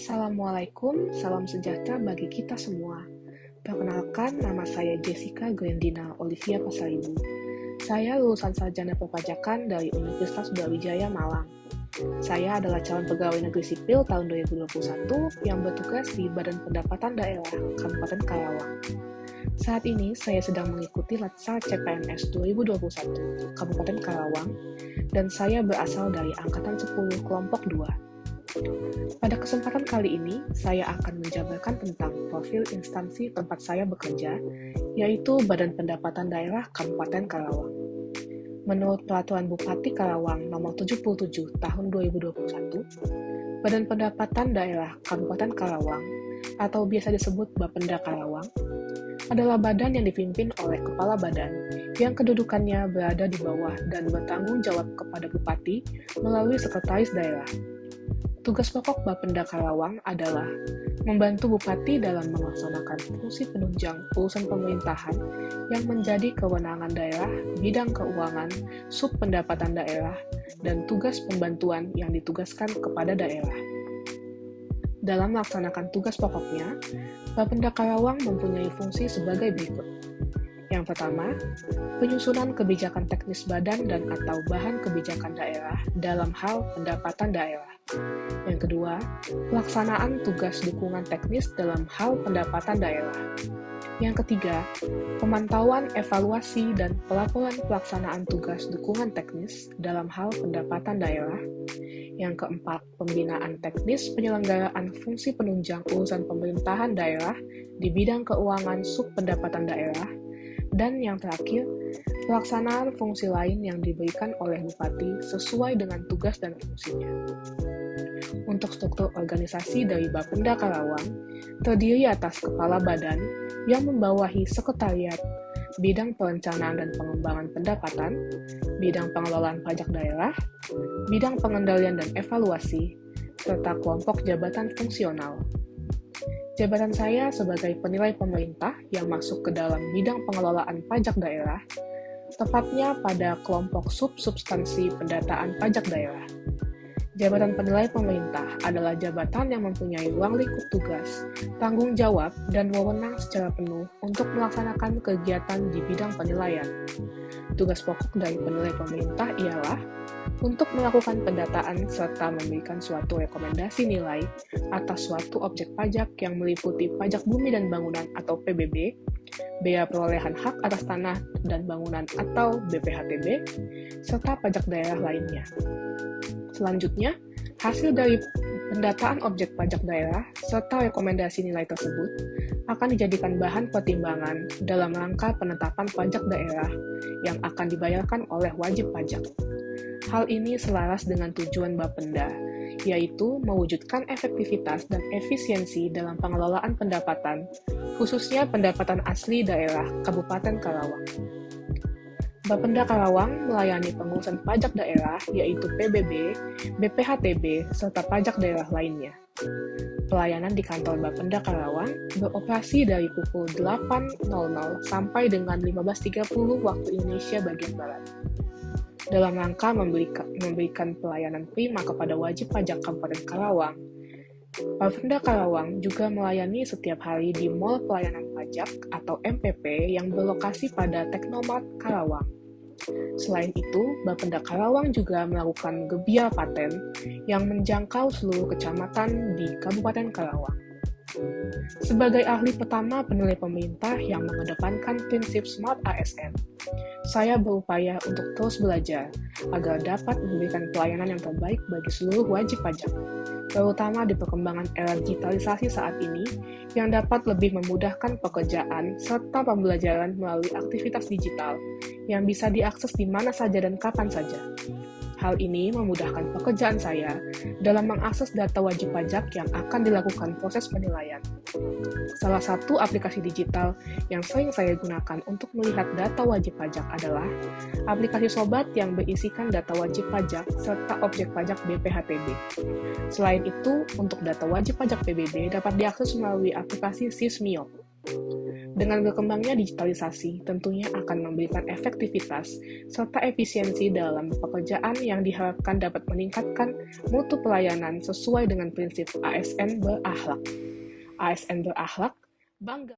Assalamualaikum, salam sejahtera bagi kita semua. Perkenalkan, nama saya Jessica Glendina Olivia Pasaribu. Saya lulusan sarjana perpajakan dari Universitas Brawijaya Malang. Saya adalah calon pegawai negeri sipil tahun 2021 yang bertugas di Badan Pendapatan Daerah Kabupaten Karawang. Saat ini saya sedang mengikuti Latsar CPNS 2021 Kabupaten Karawang dan saya berasal dari Angkatan 10 Kelompok 2. Pada kesempatan kali ini, saya akan menjabarkan tentang profil instansi tempat saya bekerja, yaitu Badan Pendapatan Daerah Kabupaten Karawang. Menurut Peraturan Bupati Karawang Nomor 77 Tahun 2021, Badan Pendapatan Daerah Kabupaten Karawang, atau biasa disebut Bapenda Karawang, adalah badan yang dipimpin oleh Kepala Badan, yang kedudukannya berada di bawah dan bertanggung jawab kepada Bupati melalui Sekretaris Daerah. Tugas pokok Bapenda Karawang adalah membantu Bupati dalam melaksanakan fungsi penunjang urusan pemerintahan yang menjadi kewenangan daerah, bidang keuangan, subpendapatan daerah, dan tugas pembantuan yang ditugaskan kepada daerah. Dalam melaksanakan tugas pokoknya, Bapenda Karawang mempunyai fungsi sebagai berikut. Yang pertama, penyusunan kebijakan teknis badan dan atau bahan kebijakan daerah dalam hal pendapatan daerah. Yang kedua, pelaksanaan tugas dukungan teknis dalam hal pendapatan daerah. Yang ketiga, pemantauan, evaluasi, dan pelaporan pelaksanaan tugas dukungan teknis dalam hal pendapatan daerah. Yang keempat, pembinaan teknis penyelenggaraan fungsi penunjang urusan pemerintahan daerah di bidang keuangan subpendapatan daerah. Dan yang terakhir, pelaksanaan fungsi lain yang diberikan oleh Bupati sesuai dengan tugas dan fungsinya. Untuk struktur organisasi dari Bapenda Karawang, terdiri atas Kepala Badan yang membawahi Sekretariat, Bidang Perencanaan dan Pengembangan Pendapatan, Bidang Pengelolaan Pajak Daerah, Bidang Pengendalian dan Evaluasi, serta kelompok jabatan fungsional. Jabatan saya sebagai penilai pemerintah yang masuk ke dalam bidang pengelolaan pajak daerah, tepatnya pada kelompok substansi pendataan pajak daerah. Jabatan penilai pemerintah adalah jabatan yang mempunyai ruang lingkup tugas, tanggung jawab, dan wewenang secara penuh untuk melaksanakan kegiatan di bidang penilaian. Tugas pokok dari penilai pemerintah ialah untuk melakukan pendataan serta memberikan suatu rekomendasi nilai atas suatu objek pajak yang meliputi pajak bumi dan bangunan atau PBB, bea perolehan hak atas tanah dan bangunan atau BPHTB, serta pajak daerah lainnya. Selanjutnya, hasil dari pendataan objek pajak daerah serta rekomendasi nilai tersebut akan dijadikan bahan pertimbangan dalam rangka penetapan pajak daerah yang akan dibayarkan oleh wajib pajak. Hal ini selaras dengan tujuan Bapenda, yaitu mewujudkan efektivitas dan efisiensi dalam pengelolaan pendapatan, khususnya pendapatan asli daerah Kabupaten Karawang. Bapenda Karawang melayani pengurusan pajak daerah, yaitu PBB, BPHTB, serta pajak daerah lainnya. Pelayanan di kantor Bapenda Karawang beroperasi dari pukul 8.00 sampai dengan 15.30 waktu Indonesia bagian Barat. Dalam rangka memberikan pelayanan prima kepada wajib pajak Kabupaten Karawang, Bapenda Karawang juga melayani setiap hari di Mall Pelayanan Pajak atau MPP yang berlokasi pada Teknomart Karawang. Selain itu, Bapenda Karawang juga melakukan gebiar paten yang menjangkau seluruh kecamatan di Kabupaten Karawang. Sebagai ahli pertama penilai pemerintah yang mengedepankan prinsip Smart ASN, saya berupaya untuk terus belajar agar dapat memberikan pelayanan yang terbaik bagi seluruh wajib pajak, terutama di perkembangan era digitalisasi saat ini yang dapat lebih memudahkan pekerjaan serta pembelajaran melalui aktivitas digital yang bisa diakses di mana saja dan kapan saja. Hal ini memudahkan pekerjaan saya dalam mengakses data wajib pajak yang akan dilakukan proses penilaian. Salah satu aplikasi digital yang sering saya gunakan untuk melihat data wajib pajak adalah aplikasi Sobat yang berisikan data wajib pajak serta objek pajak BPHTB. Selain itu, untuk data wajib pajak PBB dapat diakses melalui aplikasi Sismio. Dengan berkembangnya digitalisasi, tentunya akan memberikan efektivitas serta efisiensi dalam pekerjaan yang diharapkan dapat meningkatkan mutu pelayanan sesuai dengan prinsip ASN berakhlak. ASN berakhlak, bangga